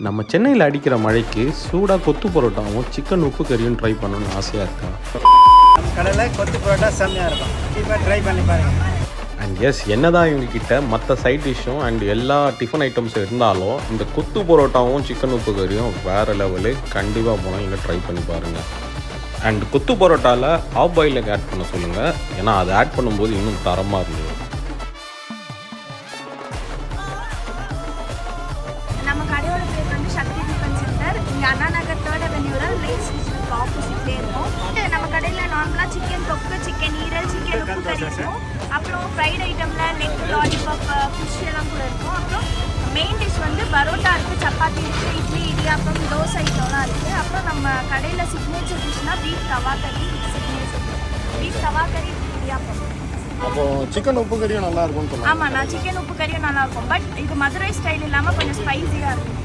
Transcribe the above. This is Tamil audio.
நம்ம சென்னையில் அடிக்கிற மழைக்கு சூடாக கொத்து பரோட்டாவும் சிக்கன் உப்பு கறியும் ட்ரை பண்ணணும்னு ஆசையாக இருக்கா? நம்ம கடையில் கொத்து பரோட்டா செம்மையாக இருக்கும். கண்டிப்பாக ட்ரை பண்ணி பாருங்கள். அண்ட் எஸ், என்னதான் இவங்ககிட்ட மற்ற சைட் டிஷ்ஷும் அண்ட் எல்லா டிஃபன் ஐட்டம்ஸும் இருந்தாலும் இந்த கொத்து பரோட்டாவும் சிக்கன் உப்பு கறியும் வேறு லெவலு. கண்டிப்பாக போனால் இங்கே ட்ரை பண்ணி பாருங்கள். அண்ட் கொத்து பரோட்டாவில் ஆஃப் பாயில் எக் ஆட் பண்ண சொல்லுங்கள், ஏன்னா அதை ஆட் பண்ணும்போது இன்னும் தரமாக இருந்தது. நம்ம கடையோட பேர் வந்து சக்தி டிஃபன் சென்டர். இங்கே அண்ணா நகர் 3rd அவென்யூல லேஸ் ஸ்டேஷனுக்கு ஆப்போசிட்லேயே இருக்கும். நம்ம கடையில் நார்மலாக சிக்கன் தொக்கு, சிக்கன் ஈரல், சிக்கன் உப்பு கறி இருக்கும். அப்புறம் ஃப்ரைட் ஐட்டமில் லெக், லாலிபாப், ஃபிஷ் எல்லாம் கூட இருக்கும். அப்புறம் மெயின் டிஷ் வந்து பரோட்டா இருக்குது, சப்பாத்தி இருக்குது, இட்லி, இடியாப்பம், தோசை ஐட்டம்லாம் இருக்குது. அப்புறம் நம்ம கடையில் சிக்னேச்சர் டிஷ்னால் பீஃப் தவா கறி, சிக்னேச்சர் பீஃப் தவா கறி, இடியாப்பம். அப்போ சிக்கன் உப்பு கறியும் நல்லா இருக்கும்னு சொன்னாங்க. ஆமாம், நான் சிக்கன் உப்பு கறியும் நல்லாயிருக்கும். பட் இது மதுரை ஸ்டைல் இல்லாமல் கொஞ்சம் ஸ்பைஸியாக இருக்கும்.